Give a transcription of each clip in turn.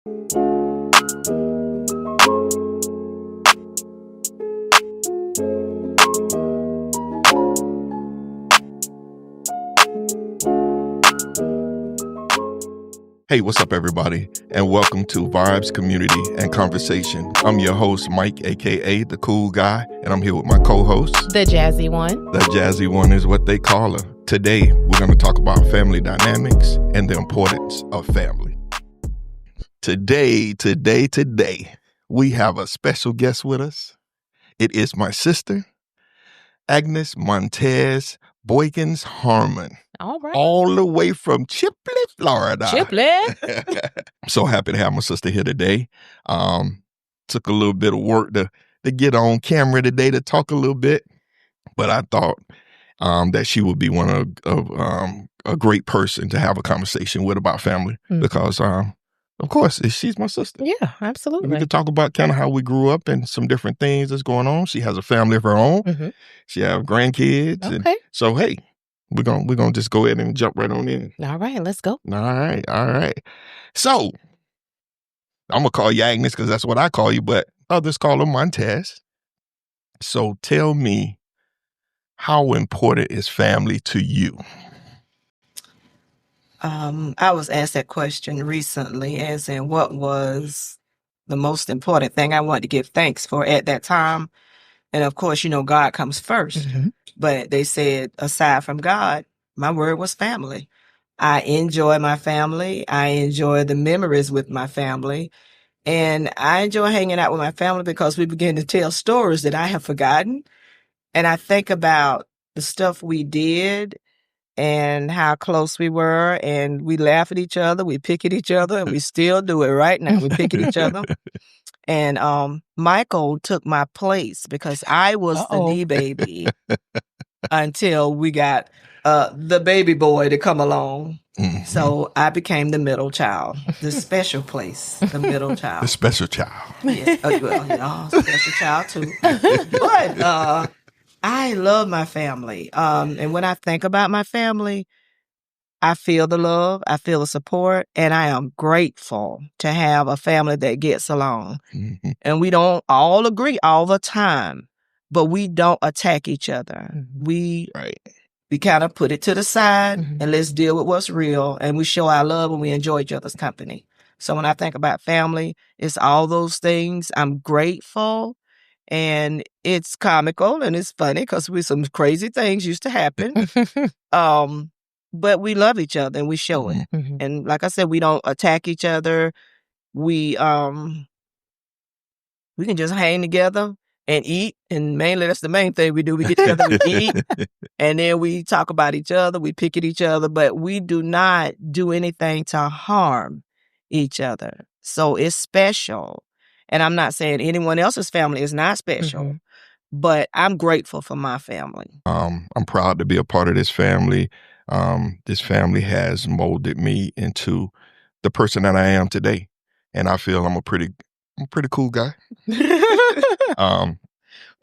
Hey, what's up, everybody, and welcome to Vibes, Community, and Conversation. I'm your host, Mike, a.k.a. The Cool Guy, and I'm here with my co-host. The Jazzy One. The Jazzy One is what they call her. Today, we're going to talk about family dynamics and the importance of family. Today, we have a special guest with us. It is my sister, Agnes Montez Boykins-Harmon. All right. All the way from Chipley, Florida. Chipley. I'm so happy to have my sister here today. Took a little bit of work to get on camera today to talk a little bit, but I thought that she would be one of a great person to have a conversation with about family because, of course, she's my sister. Yeah, absolutely. We could talk about kind of how we grew up and some different things that's going on. She has a family of her own. Mm-hmm. She has grandkids. Okay. And so, hey, we're gonna just go ahead and jump right on in. All right, let's go. All right. So, I'm gonna call you Agnes because that's what I call you, but others call her Montez. So tell me, how important is family to you? I was asked that question recently, as in what was the most important thing I wanted to give thanks for at that time. And of course, God comes first. Mm-hmm. But they said, aside from God, my word was family. I enjoy my family. I enjoy the memories with my family. And I enjoy hanging out with my family because we begin to tell stories that I have forgotten. And I think about the stuff we did and how close we were, and we laugh at each other, we pick at each other, and we still do it right now. We pick at each other. And Michael took my place because I was the knee baby until we got the baby boy to come along. Mm-hmm. So I became the middle child, the special place, the middle child. The special child. Yeah, special child too. But I love my family. And when I think about my family, I feel the love, I feel the support, and I am grateful to have a family that gets along. Mm-hmm. And we don't all agree all the time, but we don't attack each other. Mm-hmm. We kind of put it to the side and let's deal with what's real. And we show our love and we enjoy each other's company. So when I think about family, it's all those things. I'm grateful. And it's comical and it's funny because some crazy things used to happen. But we love each other and we show it. Mm-hmm. And like I said, we don't attack each other. We can just hang together and eat. And mainly that's the main thing we do. We get together, we eat, and then we talk about each other. We pick at each other, but we do not do anything to harm each other. So it's special. And I'm not saying anyone else's family is not special, but I'm grateful for my family. I'm proud to be a part of this family. This family has molded me into the person that I am today. And I feel I'm a pretty cool guy.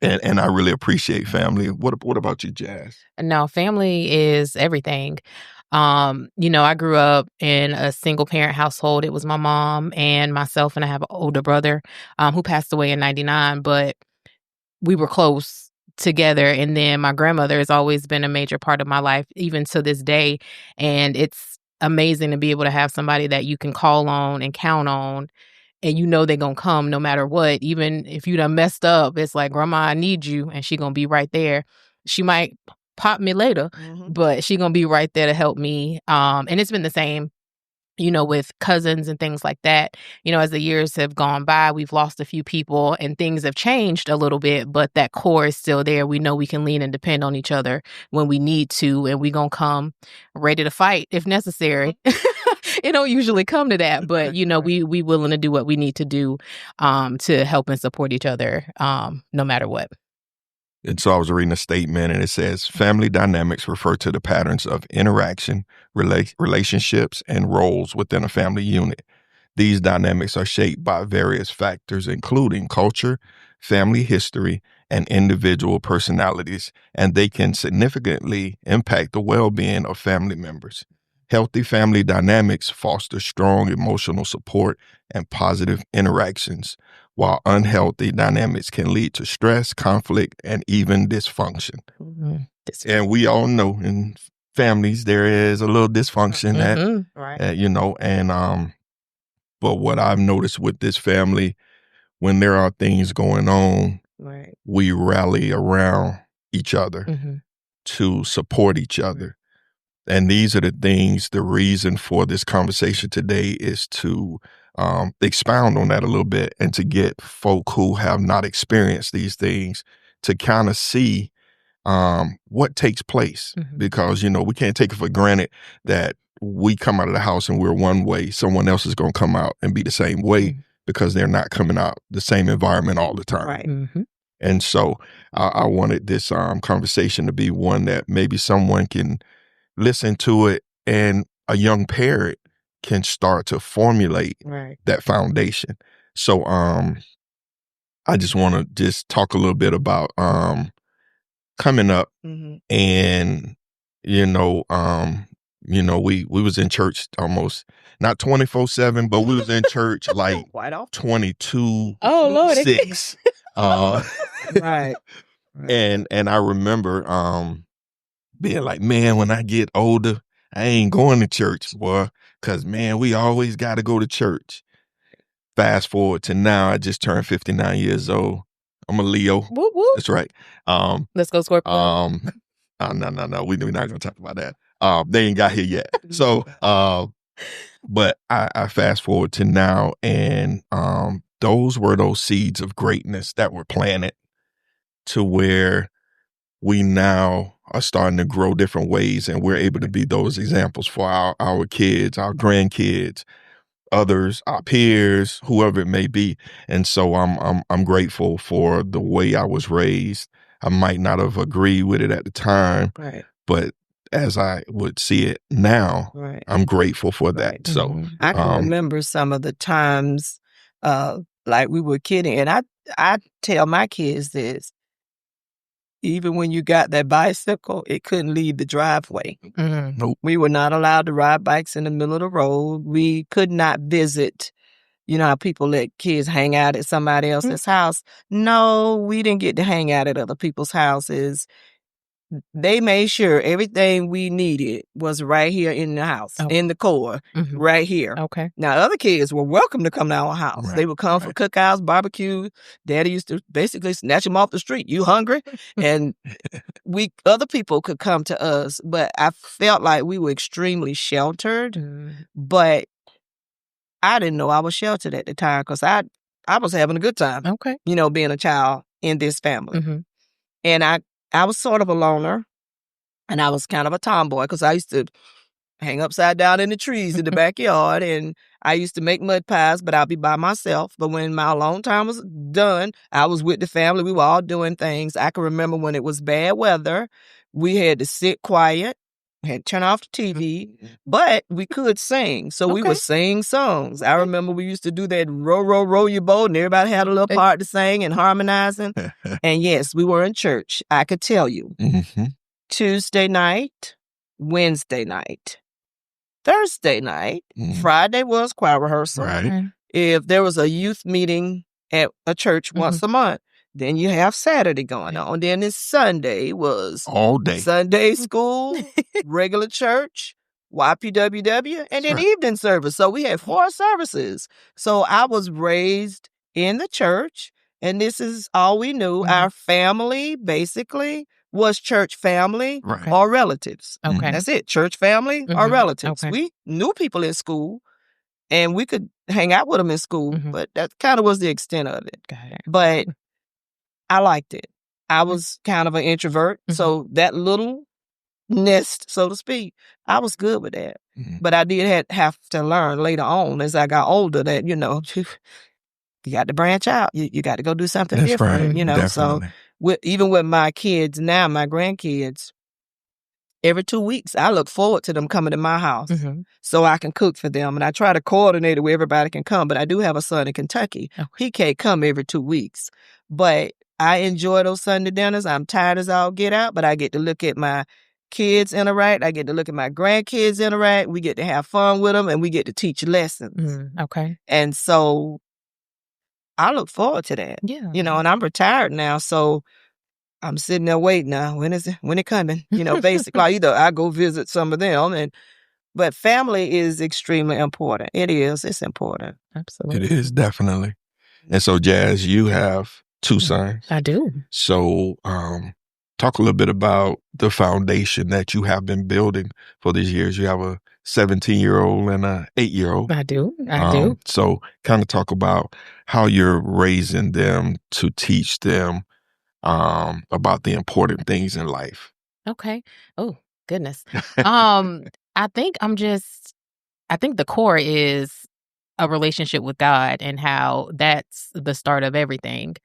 And I really appreciate family. What about you, Jazz? No, family is everything. I grew up in a single parent household. It was my mom and myself, and I have an older brother who passed away in 1999, but we were close together. And then my grandmother has always been a major part of my life, even to this day. And it's amazing to be able to have somebody that you can call on and count on, and they're going to come no matter what. Even if you done messed up, it's like, Grandma, I need you, and she going to be right there. She might pop me later, but she gonna be right there to help me. And it's been the same, with cousins and things like that. As the years have gone by, we've lost a few people and things have changed a little bit, but that core is still there. We know we can lean and depend on each other when we need to, and we gonna come ready to fight if necessary. It don't usually come to that, but we willing to do what we need to do to help and support each other no matter what. And so I was reading a statement, and it says, family dynamics refer to the patterns of interaction, relationships, and roles within a family unit. These dynamics are shaped by various factors, including culture, family history, and individual personalities, and they can significantly impact the well-being of family members. Healthy family dynamics foster strong emotional support and positive interactions, while unhealthy dynamics can lead to stress, conflict, and even dysfunction. Mm-hmm. And we all know in families there is a little dysfunction Right. you know, and but what I've noticed with this family, when there are things going on, Right. we rally around each other Mm-hmm. to support each other. And these are the things, the reason for this conversation today is to expound on that a little bit and to get folk who have not experienced these things to kind of see what takes place. Mm-hmm. Because, you know, we can't take it for granted that we come out of the house and we're one way, someone else is going to come out and be the same way because they're not coming out the same environment all the time. Right. Mm-hmm. And so I wanted this conversation to be one that maybe someone can listen to it and a young parent can start to formulate Right. that foundation. So I just want to just talk a little bit about coming up Mm-hmm. and we was in church almost not 24/7, but we was in church like Quite often. 22 Oh, Lord. 6. Right. And I remember being like, man, when I get older, I ain't going to church, boy, because, man, we always got to go to church. Fast forward to now, I just turned 59 years old. I'm a Leo. Whoop, whoop. That's right. Let's go Scorpio. No, we're not going to talk about that. They ain't got here yet. So, but I fast forward to now, and those were those seeds of greatness that were planted to where we now are starting to grow different ways, and we're able to be those examples for our kids, our grandkids, others, our peers, whoever it may be. And so I'm grateful for the way I was raised. I might not have agreed with it at the time, Right. but as I would see it now, Right. I'm grateful for that. Right. So I can remember some of the times, like we were kidding, and I tell my kids this. Even when you got that bicycle, it couldn't leave the driveway. Mm-hmm. Nope. We were not allowed to ride bikes in the middle of the road. We could not visit. You know how people let kids hang out at somebody else's house? No, we didn't get to hang out at other people's houses. They made sure everything we needed was right here in the house, in the core, right here. Okay. Now, other kids were welcome to come to our house. Right, They would come for cookouts, barbecue. Daddy used to basically snatch them off the street. You hungry? And other people could come to us. But I felt like we were extremely sheltered. But I didn't know I was sheltered at the time because I was having a good time. Okay. You know, being a child in this family. And I was sort of a loner, and I was kind of a tomboy because I used to hang upside down in the trees in the backyard, and I used to make mud pies, but I'd be by myself. But when my alone time was done, I was with the family. We were all doing things. I can remember when it was bad weather, we had to sit quiet, had to turn off the TV, but we could sing. So we would sing songs. I remember we used to do that row, row, row your boat, and everybody had a little part to sing and harmonizing. And yes, we were in church. I could tell you. Tuesday night, Wednesday night, Thursday night, Friday was choir rehearsal. Right. If there was a youth meeting at a church once a month, then you have Saturday going on. Then it's Sunday was all day. Sunday school, regular church, YPWW, and then evening service. So we had 4 services. So I was raised in the church, and this is all we knew. Our family basically was church family or relatives. Okay. That's it. Church family or relatives. Okay. We knew people in school, and we could hang out with them in school, but that kind of was the extent of it. Got it. But I liked it. I was kind of an introvert, so that little nest, so to speak, I was good with that. But I did have to learn later on as I got older that, you know, you got to branch out. You got to go do something different, right. you know. Definitely. So even with my kids now, my grandkids, every 2 weeks, I look forward to them coming to my house so I can cook for them. And I try to coordinate it where everybody can come. But I do have a son in Kentucky. He can't come every 2 weeks. But I enjoy those Sunday dinners. I'm tired as all get out, but I get to look at my kids interact. I get to look at my grandkids interact. We get to have fun with them, and we get to teach lessons. Okay. And so I look forward to that. Yeah. You know, and I'm retired now, so I'm sitting there waiting now. When it coming? You know, basically, either I go visit some of them, but family is extremely important. It is. It's important. Absolutely. It is, definitely. And so, Jazz, you have 2 sons. I do. So, talk a little bit about the foundation that you have been building for these years. You have a 17-year-old and a 8-year-old. I do. I do. So kind of talk about how you're raising them to teach them about the important things in life. Okay. Oh, goodness. I think the core is a relationship with God and how that's the start of everything.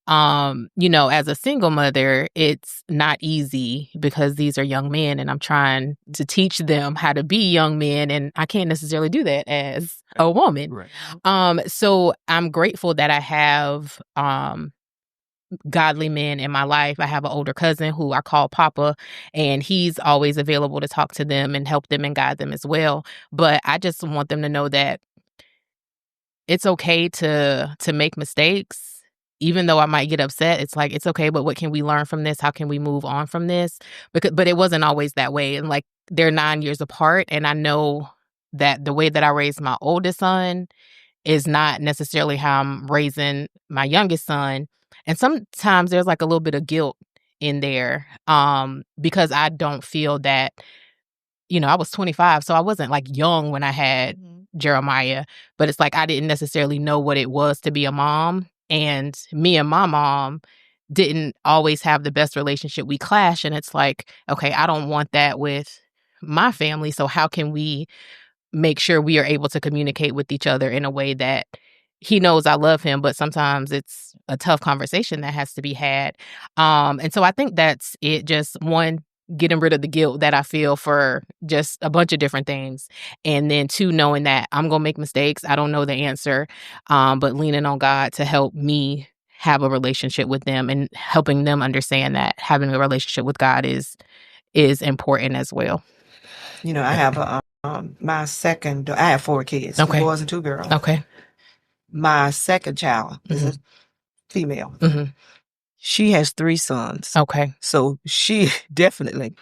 You know, as a single mother, it's not easy because these are young men and I'm trying to teach them how to be young men, and I can't necessarily do that as a woman. Right. So I'm grateful that I have godly men in my life. I have an older cousin who I call Papa, and he's always available to talk to them and help them and guide them as well. But I just want them to know that it's okay to make mistakes. Even though I might get upset, it's like, it's okay, but what can we learn from this? How can we move on from this? But it wasn't always that way. And like, they're 9 years apart, and I know that the way that I raised my oldest son is not necessarily how I'm raising my youngest son. And sometimes there's like a little bit of guilt in there because I don't feel that, you know, I was 25, so I wasn't like young when I had Jeremiah, but it's like I didn't necessarily know what it was to be a mom. And me and my mom didn't always have the best relationship. We clash, and it's like, okay, I don't want that with my family. So how can we make sure we are able to communicate with each other in a way that he knows I love him, but sometimes it's a tough conversation that has to be had. And so I think that's it. Just one, getting rid of the guilt that I feel for just a bunch of different things. And then 2, knowing that I'm going to make mistakes. I don't know the answer, but leaning on God to help me have a relationship with them and helping them understand that having a relationship with God is important as well. You know, I have my second, I have 4 kids, 2 boys and 2 girls. Okay. My second child is a female. She has 3 sons. Okay. So she definitely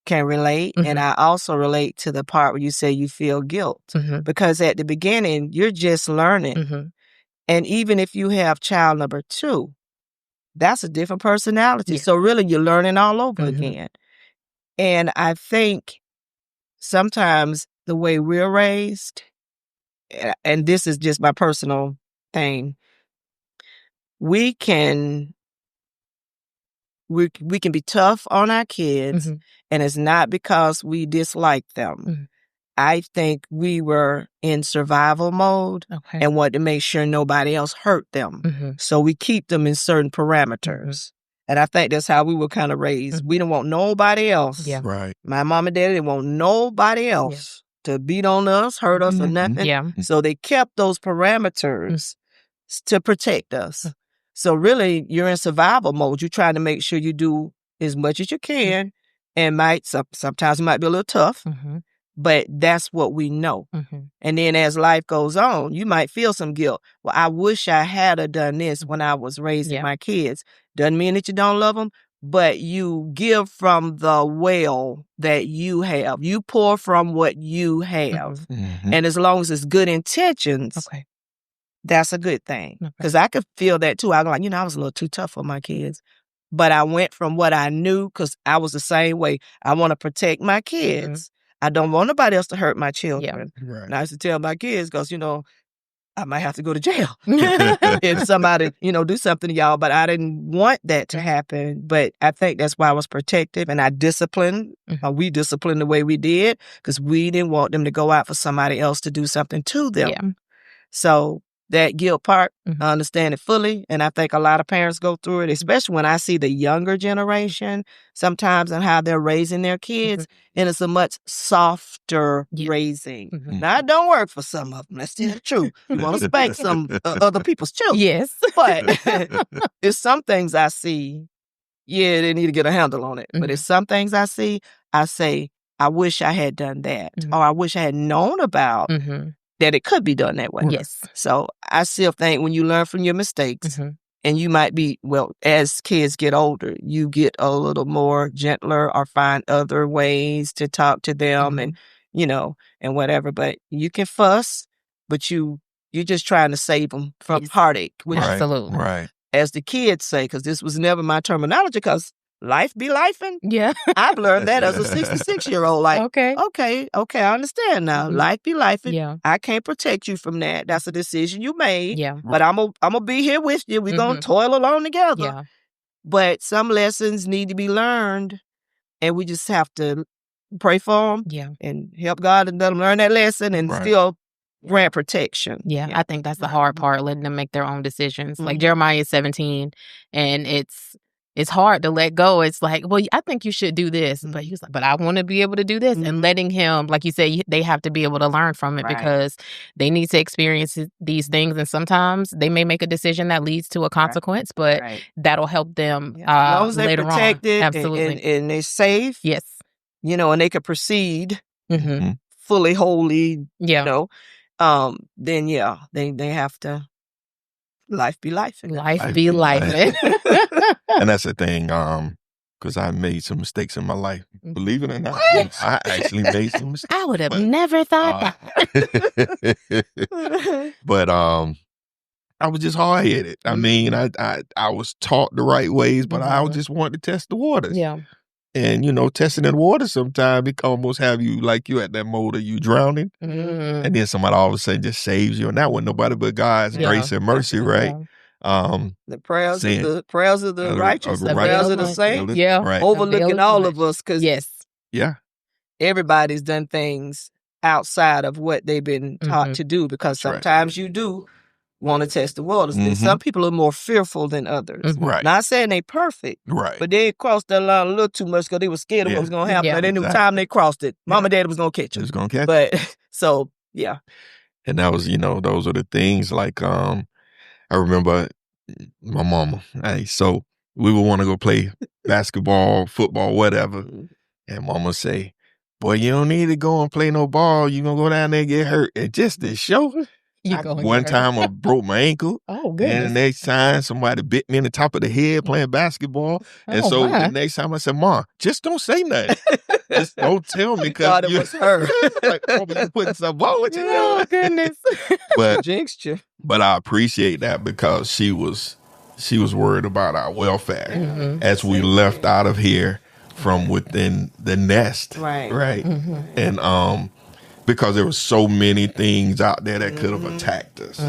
can relate. And I also relate to the part where you say you feel guilt. Because at the beginning, you're just learning. And even if you have child number 2, that's a different personality. So really, you're learning all over again. And I think sometimes the way we're raised, and this is just my personal thing, we can be tough on our kids, and it's not because we dislike them. I think we were in survival mode and wanted to make sure nobody else hurt them. So we keep them in certain parameters. And I think that's how we were kind of raised. We didn't want nobody else. Right. My mom and daddy didn't want nobody else to beat on us, hurt us, or nothing. So they kept those parameters to protect us. So really, you're in survival mode. You're trying to make sure you do as much as you can, and sometimes it might be a little tough, but that's what we know. And then as life goes on, you might feel some guilt. Well, I wish I had done this when I was raising my kids. Doesn't mean that you don't love them, but you give from the well that you have. You pour from what you have. And as long as it's good intentions, that's a good thing. Because I could feel that too. I'm like, I was a little too tough for my kids. But I went from what I knew, because I was the same way. I want to protect my kids. I don't want nobody else to hurt my children. Right. And I used to tell my kids, because, I might have to go to jail if somebody, do something to y'all. But I didn't want that to happen. But I think that's why I was protective, and I disciplined. We disciplined the way we did, because we didn't want them to go out for somebody else to do something to them. So that guilt part, I understand it fully. And I think a lot of parents go through it, especially when I see the younger generation sometimes and how they're raising their kids. And it's a much softer raising. Now, it don't work for some of them. That's the truth. You want to spank some other people's children. Yes. But it's some things I see yeah, they need to get a handle on it. But Mhm. if some things I see, I say, I wish I had done that. Mhm. Or I wish I had known about Mhm. that it could be done that way. Yes. So I still think when you learn from your mistakes, Mhm. and you might be, well, as kids get older, you get a little more gentler or find other ways to talk to them and, and whatever. But you can fuss, but you're just trying to save them from Yes. heartache, which, Absolutely. Right. as the kids say, because this was never my terminology, because life be lifing. Yeah. I've learned that as a 66-year-old. Like, Okay. okay, I understand now. Mhm. Life be lifing. Yeah. I can't protect you from that. That's a decision you made. Yeah. But I'm gonna be here with you. We're gonna toil along together. Yeah. But some lessons need to be learned, and we just have to pray for them Yeah. and help God and let them learn that lesson and Right. still grant protection. Yeah, I think that's the hard part, letting them make their own decisions. Like Jeremiah is 17, and it's hard to let go. It's like, well, I think you should do this, but he was like, but I want to be able to do this, and letting him, like you said, they have to be able to learn from it because they need to experience these things, and sometimes they may make a decision that leads to a consequence, but that'll help them as long as they're later protected on. Absolutely, and they're safe. Yes, and they could proceed mm-hmm. fully, wholly. Yeah. Then they have to. Life be life. Life be life. And that's the thing, because I made some mistakes in my life. Believe it or not, I actually made some mistakes. I would have never thought that. But I was just hard headed. I mean, I was taught the right ways, but I just wanted to test the waters. Yeah. And, testing the water sometimes it can almost have you like you at that mode of you drowning. Mm-hmm. And then somebody all of a sudden just saves you. And that wasn't nobody but God's grace and mercy, right? The prayers of the righteous, the prayers of the saints, right. overlooking all of us, because everybody's done things outside of what they've been taught to do, because sometimes you do want to test the waters. And some people are more fearful than others. Right. Not saying they perfect, but they crossed that line a little too much because they were scared of what was going to happen. And then the time they crossed it, mom and dad was going to catch them. It was going to catch But so, yeah. And that was, those are the things like, I remember my mama, so we would want to go play basketball, football, whatever. And mama say, boy, you don't need to go and play no ball. You're going to go down there and get hurt. And just to show, one time I broke my ankle. Oh, goodness. And the next time somebody bit me in the top of the head playing basketball. And so the next time I said, Mom, just don't say nothing. Just don't tell me. Thought it was her. Like, oh, you putting some ball with you. Oh, goodness. But jinxed you. But I appreciate that because she was worried about our welfare as we left out of here from within the nest. Right. Mm-hmm. And because there were so many things out there that could have attacked us.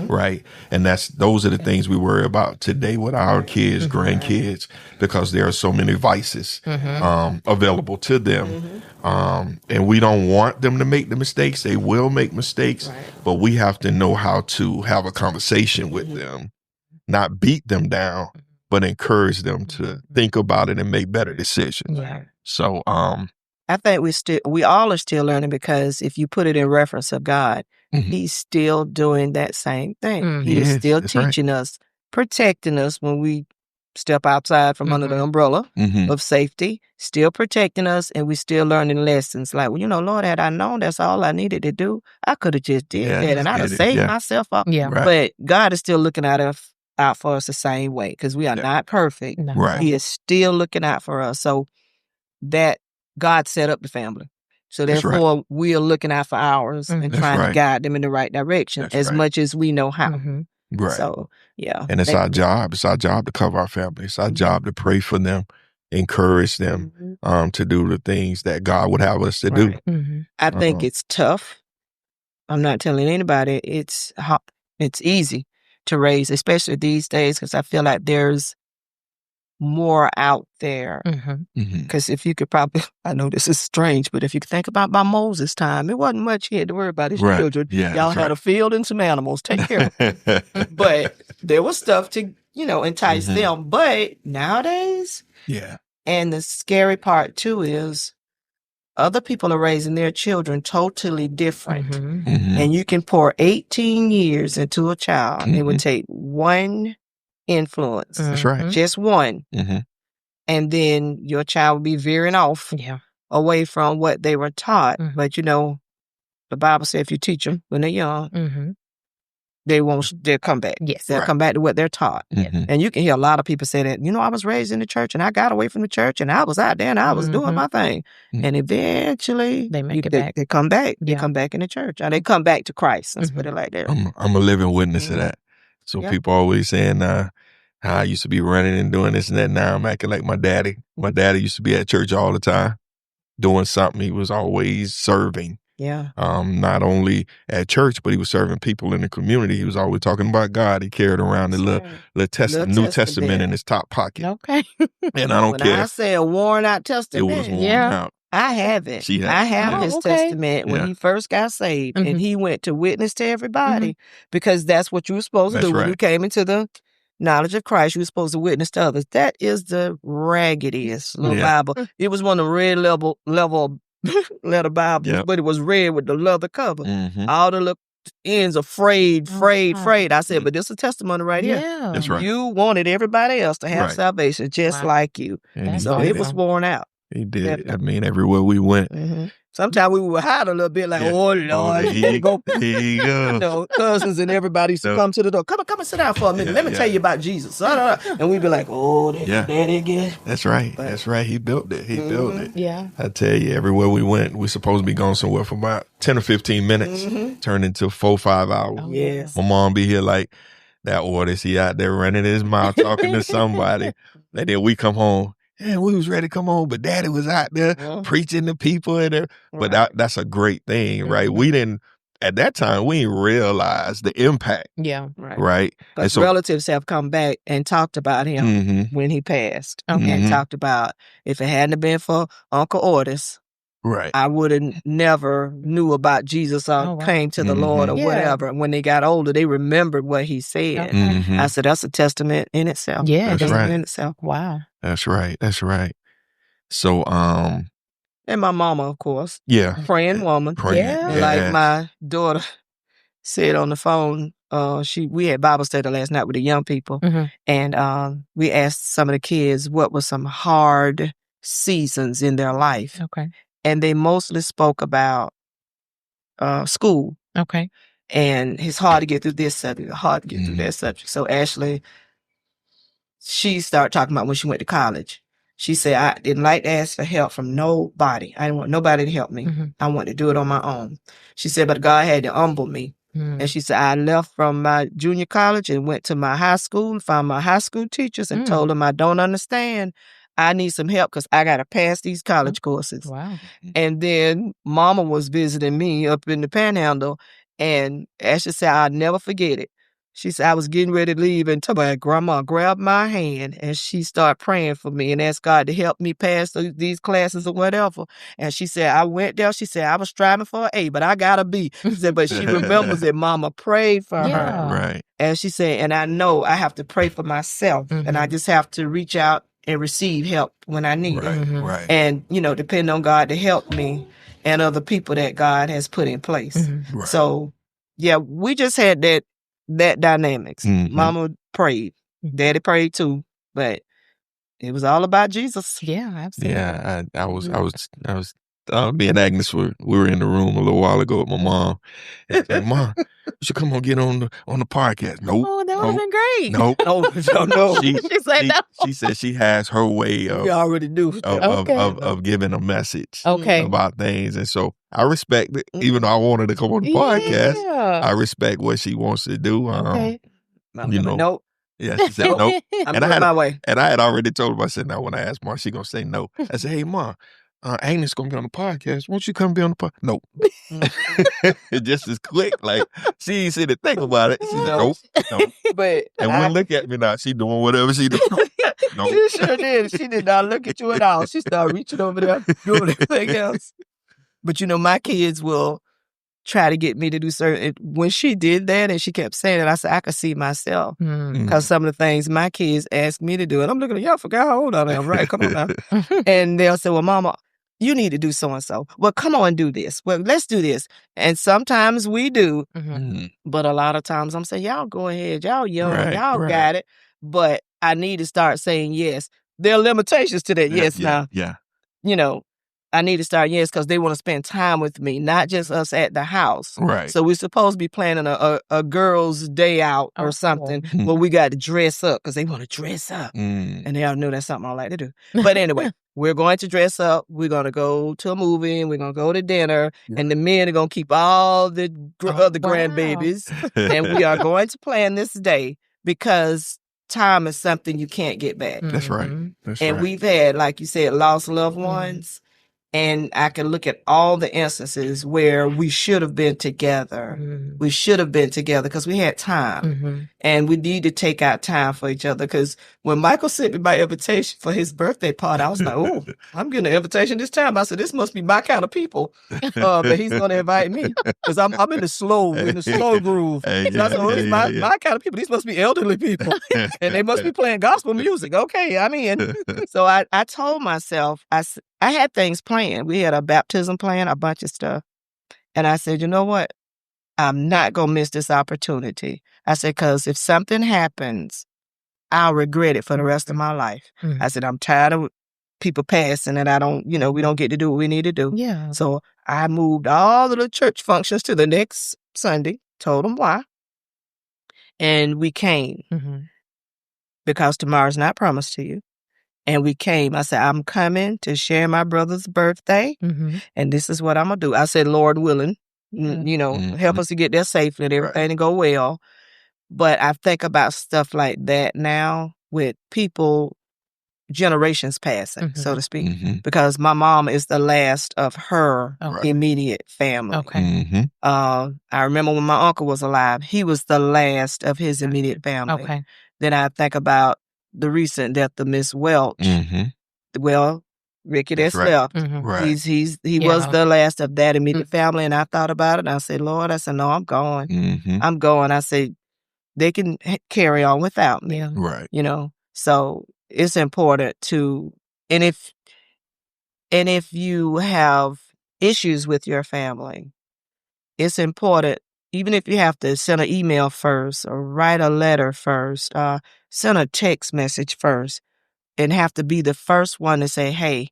Right. And those are the things we worry about today with our kids, grandkids, because there are so many vices available to them. And we don't want them to make the mistakes. They will make mistakes, but we have to know how to have a conversation with them, not beat them down, but encourage them to think about it and make better decisions. Yeah. So, I think we all are still learning, because if you put it in reference of God, He's still doing that same thing. He is still teaching us, protecting us when we step outside from under the umbrella of safety, still protecting us, and we still learning lessons. Like, well, Lord, had I known that's all I needed to do, I could have just did that, and I'd have saved myself up. Yeah. Right. But God is still looking out for us the same way, because we are not perfect. No. Right. He is still looking out for us. So that God set up the family. So therefore, we are looking out for ours and trying to guide them in the right direction as much as we know how. Right. So, yeah. And it's our job. It's our job to cover our family. It's our job to pray for them, encourage them to do the things that God would have us to do. I think it's tough. I'm not telling anybody it's easy to raise, especially these days, because I feel like there's more out there. Because if you could probably, I know this is strange, but if you could think about by Moses' time, it wasn't much he had to worry about his children. Yeah, y'all had a field and some animals. Take care of them. But there was stuff to, entice them. But nowadays, and the scary part too is other people are raising their children totally different. And you can pour 18 years into a child. It would take one influence. That's right. Just one. and then your child will be veering off away from what they were taught. Mm-hmm. But the Bible says if you teach them when they're young, mm-hmm. they'll come back. Yes. They'll come back to what they're taught. Mhm. And you can hear a lot of people say that, I was raised in the church and I got away from the church and I was out there and I was doing my thing. Mhm. And eventually They make it back. They come back. Yeah. They come back in the church. Or they come back to Christ. Let's put it like that. I'm a living witness of that. So people always saying how I used to be running and doing this and that. Now I'm acting like my daddy. My daddy used to be at church all the time doing something. He was always serving. Yeah. Not only at church, but he was serving people in the community. He was always talking about God. He carried around the little New Testament in his top pocket. Okay. And I don't care. When I say a worn out It testament, was worn out. I have it. She had I have it. his Okay. testament when he first got saved, Mhm. and he went to witness to everybody because that's what you were supposed to That's do when right. you came into the knowledge of Christ. You were supposed to witness to others. That is the raggediest little Bible. It was one of the red level letter Bibles, but it was red with the leather cover. Mhm. All the little ends are frayed. I said, but this is a testimony right here. Yeah. That's right. You wanted everybody else to have Right. salvation just like you. And he So did it was worn out. He did. Definitely. I mean, everywhere we went. Sometimes we would hide a little bit like, oh, Lord. Here you go. Cousins and everybody used to come to the door. Come and sit down for a minute. Let me tell you about Jesus. And we'd be like, oh, daddy again. That's right. That's right. He built it. He built it. Yeah. I tell you, everywhere we went, we're supposed to be going somewhere for about 10 or 15 minutes. Turned into 4 or 5 hours. Oh, yes. My mom be here like, that Otis, he out there running his mouth talking to somebody. And then we come home. Yeah, we was ready to come home, but daddy was out there preaching to people. But that's a great thing, right? We didn't, at that time, we didn't realize the impact. Yeah. Right? Because relatives have come back and talked about him when he passed. And talked about if it hadn't been for Uncle Otis, I would have never knew about Jesus or came to the Lord or whatever. And when they got older, they remembered what he said. I said, that's a testament in itself. Yeah, that's right. In itself. Wow. That's right. That's right. So, and my mama, of course. Yeah. Praying woman. Like my daughter said on the phone, we had Bible study last night with the young people. And we asked some of the kids what were some hard seasons in their life. Okay. And they mostly spoke about school. Okay. And it's hard to get through this subject, hard to get through that subject. So Ashley, she started talking about when she went to college. She said, I didn't like to ask for help from nobody. I didn't want nobody to help me. I wanted to do it on my own. She said, but God had to humble me. And she said, I left from my junior college and went to my high school, found my high school teachers and told them I don't understand. I need some help because I got to pass these college courses. Wow. And then Mama was visiting me up in the Panhandle, and Ashley said, I'll never forget it. She said, I was getting ready to leave, and Grandma grabbed my hand, and she started praying for me and asked God to help me pass these classes or whatever. And she said, I went there. She said, I was striving for an A, but I got a B. She said, but she remembers that Mama prayed for her. Right. And she said, and I know I have to pray for myself, and I just have to reach out and receive help when I need it. Right. And, depend on God to help me and other people that God has put in place. Right. So, yeah, we just had that dynamics. Mama prayed. Daddy prayed too. But it was all about Jesus. Yeah, absolutely. Yeah, I was me and Agnes we were in the room a little while ago with my mom. And said, Mom, you should come on get on the podcast. Nope. Oh, that would have been great. Nope. No. She said no. She said she has her way of We already do. of giving a message about things. And so I respect it. Even though I wanted to come on the podcast, I respect what she wants to do. Nope. Yeah, she said nope. I'm going my way. And I had already told her, I said, now when I asked Mom, she going to say no. I said, hey, Mom, Agnes going to be on the podcast. Won't you come be on the podcast? Nope. It just is quick. Like, she ain't see to think about it. She said, nope. But and when look at me now, she doing whatever she doing. Nope. She sure did. She did not look at you at all. She started reaching over there, doing everything else. But, my kids will try to get me to do certain. When she did that and she kept saying it, I said, I could see myself. Because some of the things my kids asked me to do, and I'm looking at y'all, forgot how old I am. Right, come on now. And they'll say, well, Mama, you need to do so-and-so. Well, come on, do this. Well, let's do this. And sometimes we do. But a lot of times I'm saying, y'all go ahead. Y'all young. Y'all got it. But I need to start saying yes. there are limitations to that. Yes, Yeah. now, you know, I need to start, because they want to spend time with me, not just us at the house. Right. So we're supposed to be planning a girls' day out or something where we got to dress up because they want to dress up. And they all know that's something I like to do. But anyway, we're going to dress up. We're going to go to a movie and we're going to go to dinner. And the men are going to keep all the other grandbabies. And we are going to plan this day because time is something you can't get back. That's right. That's and right. we've had, like you said, lost loved ones. And I can look at all the instances where we should have been together. We should have been together because we had time. And we need to take out time for each other. Because when Michael sent me my invitation for his birthday party, I was like, oh, I'm getting an invitation this time. I said, this must be my kind of people. But he's going to invite me because I'm in the slow groove. So I said, oh, it's my kind of people. These must be elderly people. And they must be playing gospel music. Okay, I'm in. So I told myself, I had things planned. We had a baptism plan, a bunch of stuff. And I said, you know what? I'm not going to miss this opportunity. I said, because if something happens, I'll regret it for the rest of my life. I said, I'm tired of people passing and we don't get to do what we need to do. Yeah. So I moved all of the church functions to the next Sunday, told them why. And we came because tomorrow's not promised to you. And we came. I said, I'm coming to share my brother's birthday. And this is what I'm going to do. I said, Lord willing, help us to get there safely and everything to go well. But I think about stuff like that now with people, generations passing, so to speak, because my mom is the last of her immediate family. Okay. I remember when my uncle was alive, he was the last of his immediate family. Okay. Then I think about the recent death of Miss Welch. Well, Ricky that's left. Right. He was the last of that immediate family. And I thought about it and I said, Lord, no, I'm going. I'm going. I said, they can carry on without me. Yeah. Right. So it's important to, and if you have issues with your family, it's important, even if you have to send an email first or write a letter first, send a text message first, and have to be the first one to say, hey,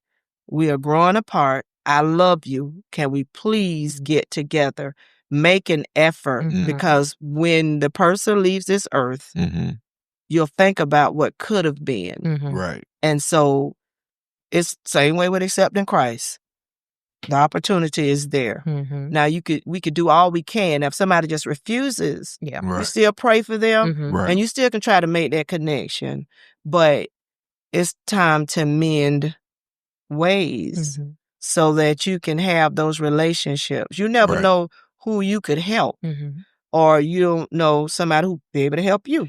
we are growing apart. I love you. Can we please get together? Make an effort because when the person leaves this earth, you'll think about what could have been. Right. And so it's the same way with accepting Christ. The opportunity is there. Now we could do all we can. If somebody just refuses, you still pray for them and you still can try to make that connection. But it's time to mend ways so that you can have those relationships. You never know who you could help. Or you don't know somebody who be able to help you.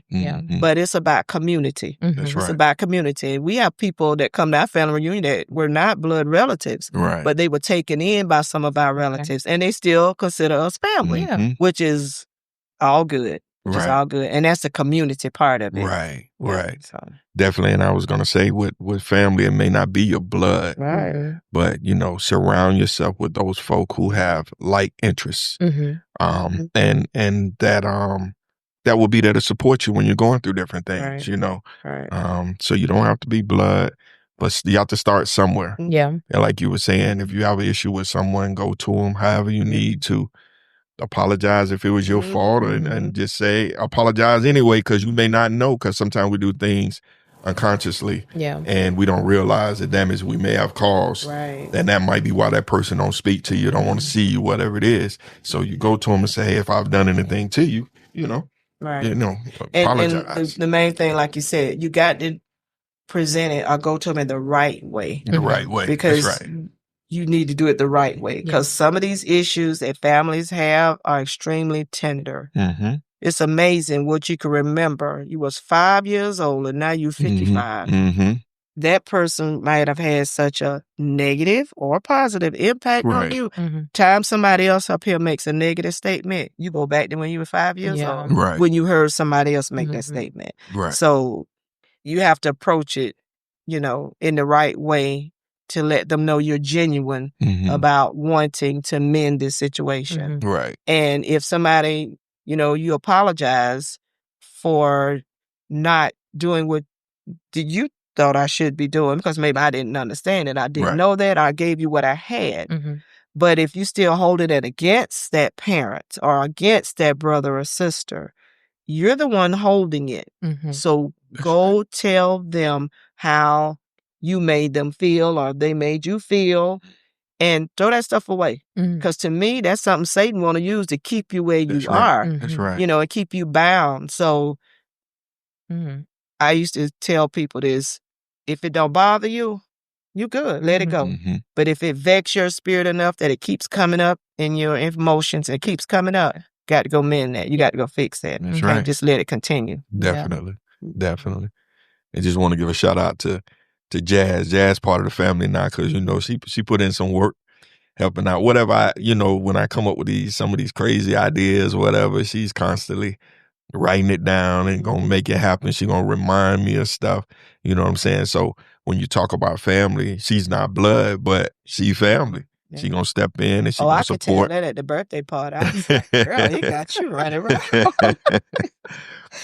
But it's about community. That's right. It's about community. We have people that come to our family reunion that were not blood relatives, but they were taken in by some of our relatives, and they still consider us family, which is all good. Which is all good. And that's the community part of it. Right. So. Definitely. And I was going to say with family, it may not be your blood, but, surround yourself with those folk who have like interests. And that will be there to support you when you're going through different things, so you don't have to be blood, but you have to start somewhere. Yeah. And like you were saying, if you have an issue with someone, go to them however you need to. Apologize if it was your fault and just say apologize anyway, because you may not know, because sometimes we do things unconsciously and we don't realize the damage we may have caused. And that might be why that person don't speak to you, don't want to see you, whatever it is. So you go to them and say, hey, if I've done anything to you, apologize. And the main thing, like you said, you got to present it or go to them in the right way. The right way. Because you need to do it the right way, because some of these issues that families have are extremely tender. It's amazing what you can remember. You was 5 years old and now you're 55. That person might have had such a negative or positive impact on you. Time somebody else up here makes a negative statement, you go back to when you were 5 years old, when you heard somebody else make that statement. So you have to approach it, in the right way, to let them know you're genuine about wanting to mend this situation. And if somebody, you apologize for not doing what, did you thought I should be doing, because maybe I didn't understand it. I didn't Right. know that. I gave you what I had. Mm-hmm. But if you still holding it against that parent or against that brother or sister, you're the one holding it. Mm-hmm. So go tell them how you made them feel or they made you feel, and throw that stuff away. Mm-hmm. Because to me, that's something Satan want to use to keep you where That's you right. are, That's right. you know, and keep you bound. So Mm-hmm. I used to tell people this: if it don't bother you, you good, let it go. Mm-hmm. But if it vexes your spirit enough that it keeps coming up in your emotions, and it keeps coming up, got to go mend that. You got to go fix that. That's You right. can't just let it continue. Definitely. Definitely. I just want to give a shout out to Jazz. Jazz part of the family now, because, you know, she put in some work helping out. Whatever when I come up with some of these crazy ideas or whatever, she's constantly writing it down and gonna make it happen. She gonna remind me of stuff. You know what I'm saying? So when you talk about family, she's not blood, but she family. Yeah. She gonna step in and she I gonna could tell support. that at the birthday party. I was like, girl, he got you running around.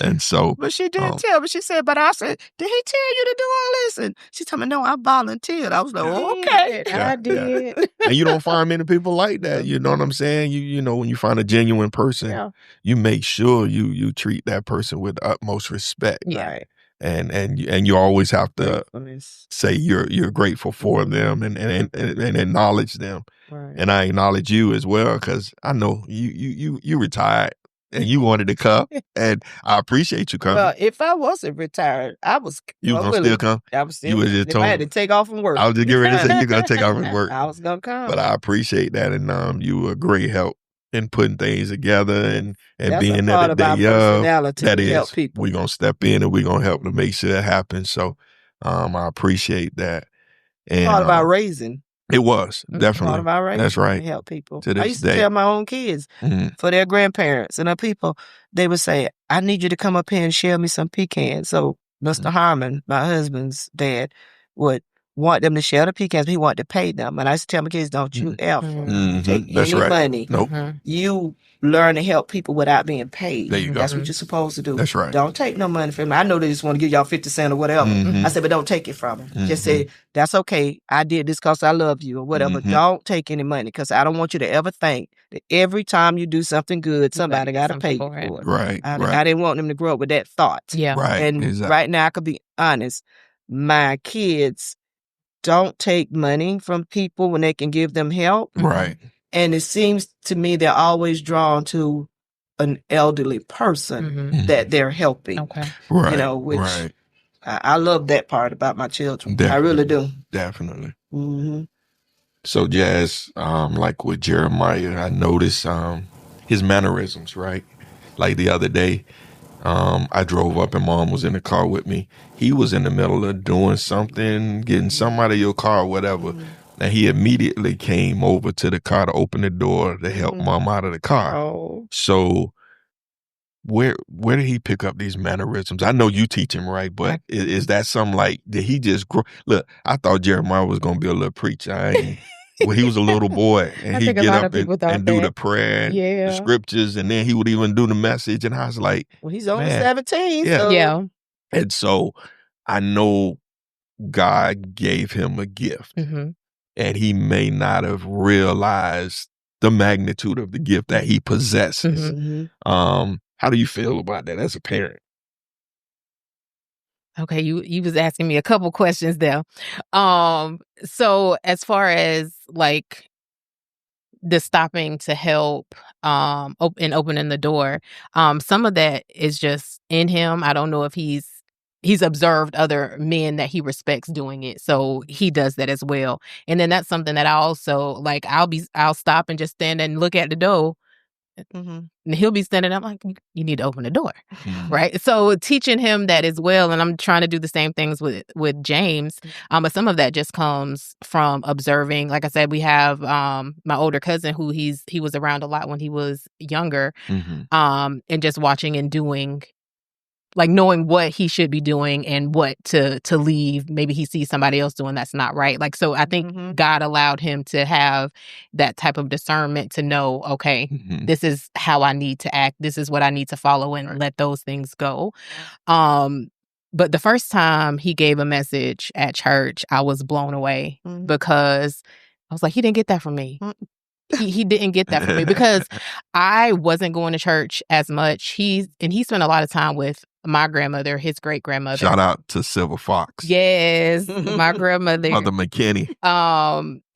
And so, But she did tell me. She said, but I said, did he tell you to do all this? And she told me, no, I volunteered. I was like, okay. I did. and you don't find many people like that. You know what I'm saying? You know, when you find a genuine person, you make sure you treat that person with utmost respect. Yeah. Right. And you always have to say you're grateful for them and acknowledge them. Right. And I acknowledge you as well, because I know you retired and you wanted to come, and I appreciate you coming. Well, if I wasn't retired, I was. You gonna still come? I was still. You was just if I had to take off from work, I was just getting ready to say you're gonna take off from work. I was gonna come. But I appreciate that, and you were a great help in putting things together and That's being a there part of my personality that to is, help people. we're gonna step in and we're gonna help to make sure that happens. So I appreciate that. And Part of our raising. It was definitely Part of our raising. That's right. To help people. To this I used to day. tell my own kids for their grandparents and their people, they would say, I need you to come up here and share me some pecans. So Mr. Harmon, my husband's dad, would want them to share the pecans. He wanted to pay them. And I used to tell my kids, don't you ever take That's any right. money. Nope. You learn to help people without being paid. There you go. That's what you're supposed to do. That's right. Don't take no money from them. I know they just want to give y'all 50 cents or whatever. I said, but don't take it from them. Just say, that's okay. I did this because I love you or whatever. Don't take any money, because I don't want you to ever think that every time you do something good, somebody got to pay for it. Right. I didn't want them to grow up with that thought. Yeah. Right. And exactly. right now, I could be honest, my kids don't take money from people when they can give them help. Right. And it seems to me they're always drawn to an elderly person that they're helping. Okay. Right. You know, which I love that part about my children. Definitely. I really do. Definitely. Mm-hmm. So Jazz, like with Jeremiah, I noticed his mannerisms, right? Like the other day, I drove up and Mom was in the car with me. He was in the middle of doing something, getting something out of your car or whatever. And he immediately came over to the car to open the door to help Mom out of the car. Oh. So where did he pick up these mannerisms? I know you teach him, right? But is that something like, did he just grow? Look, I thought Jeremiah was going to be a little preacher. Well, he was a little boy, and he'd get up and do the prayer and the scriptures, and then he would even do the message. And I was like, well, he's only 17. Yeah. So. Yeah. And so I know God gave him a gift, and he may not have realized the magnitude of the gift that he possesses. How do you feel about that as a parent? Okay, you was asking me a couple questions there. So as far as like the stopping to help and opening the door, some of that is just in him. I don't know if he's observed other men that he respects doing it, so he does that as well. And then that's something that I also like. I'll stop and just stand and look at the door. And he'll be standing up like, you need to open the door, right? So teaching him that as well, and I'm trying to do the same things with James, but some of that just comes from observing. Like I said, we have my older cousin who he was around a lot when he was younger, and just watching and doing, like knowing what he should be doing and what to leave. Maybe he sees somebody else doing that's not right. Like, so I think God allowed him to have that type of discernment to know, okay, this is how I need to act. This is what I need to follow and let those things go. But the first time he gave a message at church, I was blown away because I was like, he didn't get that from me. He didn't get that from me because I wasn't going to church as much. He spent a lot of time with my grandmother, his great grandmother. Shout out to Silver Fox. Yes, my grandmother, Mother McKinney.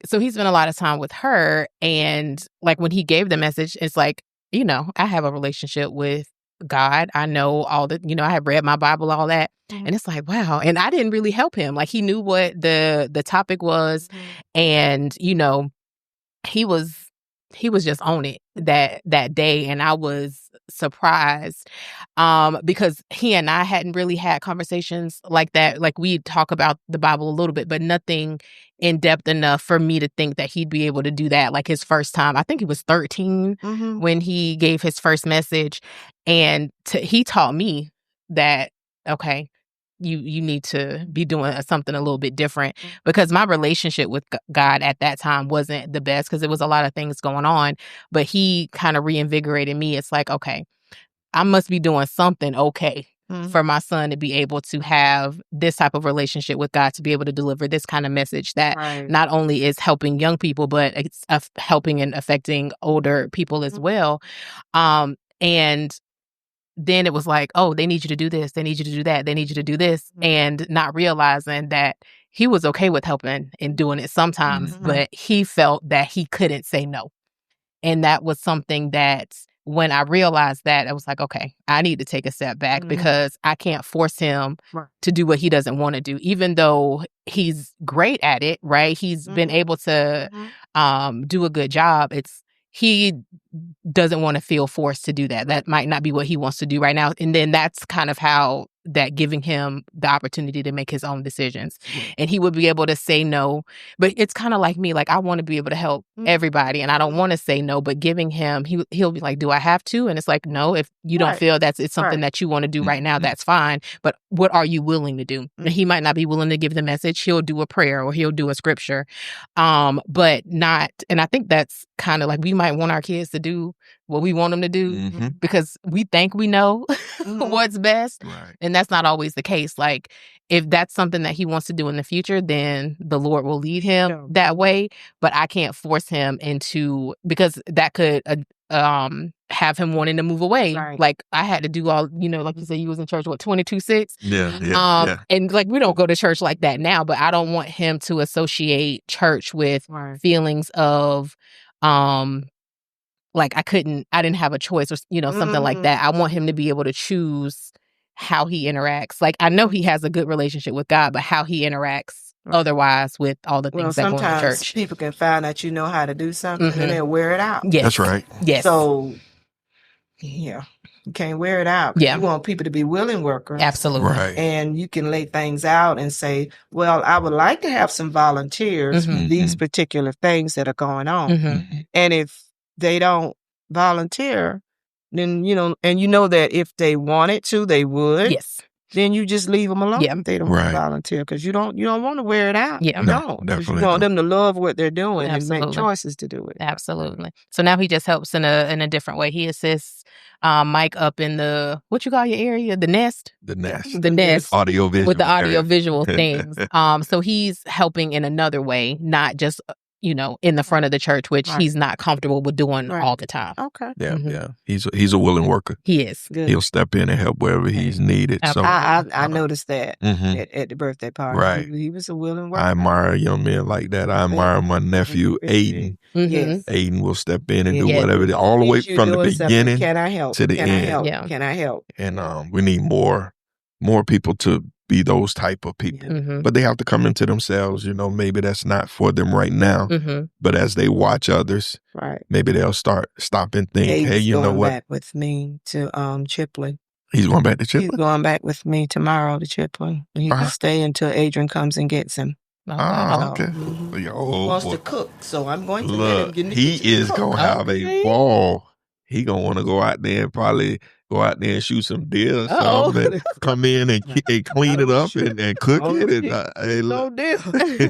So he spent a lot of time with her, and like when he gave the message, it's like, you know, I have a relationship with God. I know all the, you know, I have read my Bible, all that. And it's like, wow. And I didn't really help him. Like he knew what the topic was. And, you know, he was just on it that day. And I was surprised because he and I hadn't really had conversations like that. Like we talk about the Bible a little bit, but nothing in depth enough for me to think that he'd be able to do that. Like his first time, I think he was 13 when he gave his first message. And he taught me that, okay, you need to be doing something a little bit different, because my relationship with God at that time wasn't the best because there was a lot of things going on, but he kind of reinvigorated me. It's like, okay, I must be doing something okay for my son to be able to have this type of relationship with God, to be able to deliver this kind of message that not only is helping young people, but it's helping and affecting older people as well. And then it was like, oh, they need you to do this. They need you to do that. They need you to do this. And not realizing that he was okay with helping and doing it sometimes, but he felt that he couldn't say no. And that was something that when I realized that, I was like, okay, I need to take a step back because I can't force him to do what he doesn't want to do, even though he's great at it, right? He's been able to do a good job. He doesn't want to feel forced to do that. That might not be what he wants to do right now. And then that's kind of how that giving him the opportunity to make his own decisions. And he would be able to say no. But it's kind of like me. Like, I want to be able to help everybody and I don't want to say no, but giving him, he'll be like, do I have to? And it's like, no, if you don't feel it's something that you want to do right now, that's fine. But what are you willing to do? And he might not be willing to give the message. He'll do a prayer or he'll do a scripture. But not, and I think that's kind of like, we might want our kids to do what we want them to do because we think we know what's best. Right. And that's not always the case. Like, if that's something that he wants to do in the future, then the Lord will lead him that way. But I can't force him into, because that could have him wanting to move away. Right. Like, I had to do all, you know, like you said, you was in church, 22-6? Yeah. And like, we don't go to church like that now, but I don't want him to associate church with feelings of, like I didn't have a choice or, you know, something like that. I want him to be able to choose how he interacts. Like, I know he has a good relationship with God, but how he interacts otherwise with all the things that go in the church. Sometimes people can find that you know how to do something and they'll wear it out. Yes. That's right. Yes. So, yeah, you can't wear it out. Yeah. You want people to be willing workers. Absolutely. Right. And you can lay things out and say, well, I would like to have some volunteers for these particular things that are going on. And if they don't volunteer, then, you know, and you know that if they wanted to, they would. Yes. Then you just leave them alone. Yeah. If they don't volunteer, because you don't want to wear it out. Yeah. You don't. Definitely. You want them to love what they're doing Absolutely. and make choices to do it. Absolutely. So now he just helps in a different way. He assists Mike up in the, what you call your area? The nest? The nest. Audiovisual. With the audiovisual area. things. So he's helping in another way, not just, you know, in the front of the church, which he's not comfortable with doing all the time. Okay. Yeah. He's a willing worker. He is. Good. He'll step in and help wherever he's needed. So I noticed that at the birthday party. Right. He was a willing worker. I admire young men like that. I admire my nephew, Aiden. Yes. Aiden will step in and do whatever, all the way from the beginning Can I help? to the end. Can I help? And we need more people to be those type of people. But they have to come into themselves. You know, maybe that's not for them right now. But as they watch others, maybe they'll stop and think, hey, you know what? He's going back with me to Chipley. He's going back to Chipley? He's going back with me tomorrow to Chipley. He can stay until Adrian comes and gets him. Okay. He wants to cook, so I'm going to let him get in the he kitchen is to cook. going to have a ball. He going to want to go out there and probably go out there and shoot some deer or something, and come in and clean it up and cook it. No deal.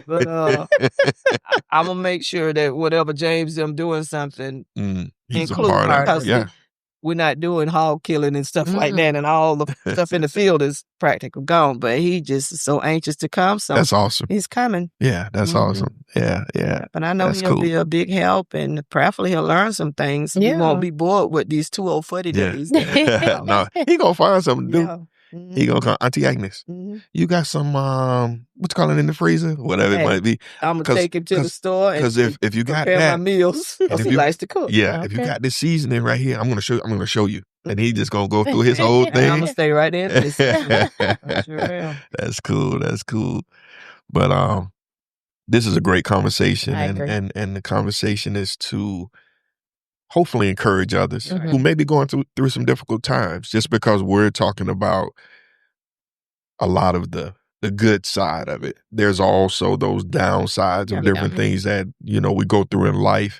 But I'm going to make sure that whatever James them doing something, he's include a part of it. Yeah. we're not doing hog killing and stuff like that, and all the stuff in the field is practically gone. But he just is so anxious to come. So that's awesome. he's coming. Yeah, that's awesome. Yeah. But I know That's he'll cool. be a big help, and prayerfully he'll learn some things. He won't be bored with these 2 old footy days. No, he gonna find something to do. He gonna call Auntie Agnes. You got some what you call it in the freezer, whatever it might be. I'm gonna take him to the store because if you got prepare that, my meals, because he likes to cook. If you got this seasoning right here, I'm gonna show you, and he just gonna go through his whole thing. I'm gonna stay right there. I sure am. That's cool. That's cool. But this is a great conversation, and the conversation is to hopefully encourage others who may be going through some difficult times, just because we're talking about a lot of the good side of it. There's also those downsides of different things that, we go through in life,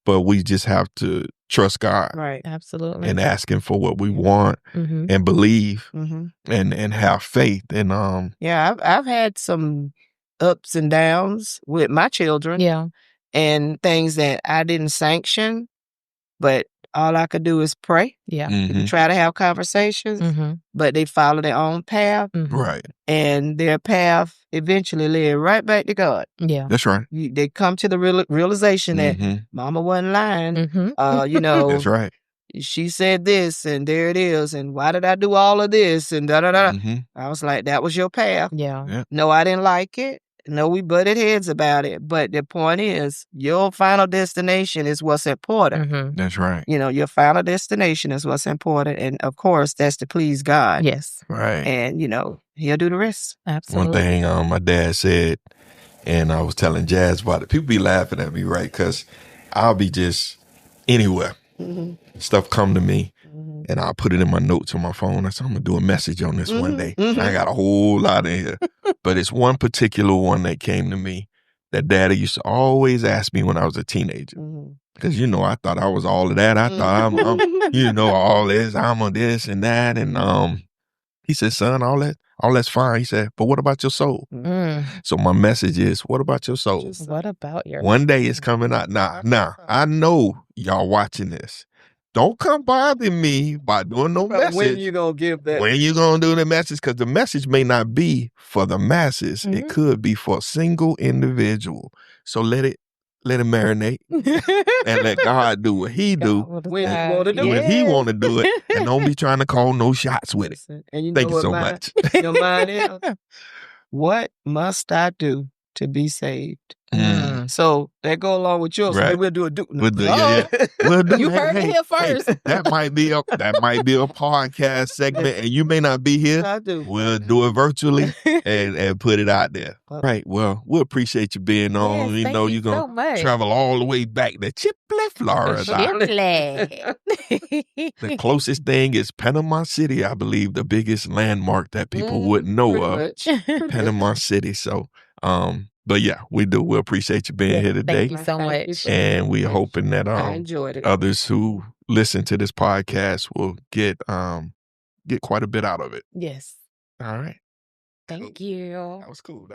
but we just have to trust God. Right. Absolutely. And ask him for what we want and believe and have faith. And I've had some ups and downs with my children. Yeah. And things that I didn't sanction, but all I could do is pray. Yeah. Try to have conversations, but they follow their own path. Right. And their path eventually led right back to God. Yeah. That's right. They come to the realization that mama wasn't lying. That's right. She said this, and there it is. And why did I do all of this? And da-da-da. I was like, that was your path. Yeah. No, I didn't like it. No, we butted heads about it. But the point is, your final destination is what's important. That's right. Your final destination is what's important. And of course, that's to please God. Yes. Right. And, he'll do the rest. Absolutely. One thing my dad said, and I was telling Jazz about it, people be laughing at me, right? Because I'll be just anywhere. Stuff come to me, and I'll put it in my notes on my phone. I said, I'm going to do a message on this one day. I got a whole lot in here. But it's one particular one that came to me that Daddy used to always ask me when I was a teenager. Because, I thought I was all of that. I thought I'm all this. I'm on this and that. And he said, son, all that's fine. He said, but what about your soul? So my message is, what about your soul? What about your One day it's coming out. Now, I know y'all watching this. Don't come bother me by doing no message. When you gonna give that? When you gonna do the message? Because the message may not be for the masses. It could be for a single individual. So let it marinate and let God do what he do. When he want to do when it. he want to do it. And don't be trying to call no shots with it. And Thank you so much. Your mind is, what must I do to be saved? So that go along with yours. Right. So we'll do a We'll do You heard it here first. That might be a podcast segment, and you may not be here. I do. We'll do it virtually and put it out there. Right. Well, we appreciate you being on. Yes, thank you you're gonna travel all the way back to Chipley, Florida. The closest thing is Panama City, I believe, the biggest landmark that people wouldn't know of. Panama City. So, but yeah, we do. We appreciate you being here today. Thank you so much. And we're hoping that I enjoyed it. others who listen to this podcast will get quite a bit out of it. Yes. All right. Thank you. That was cool.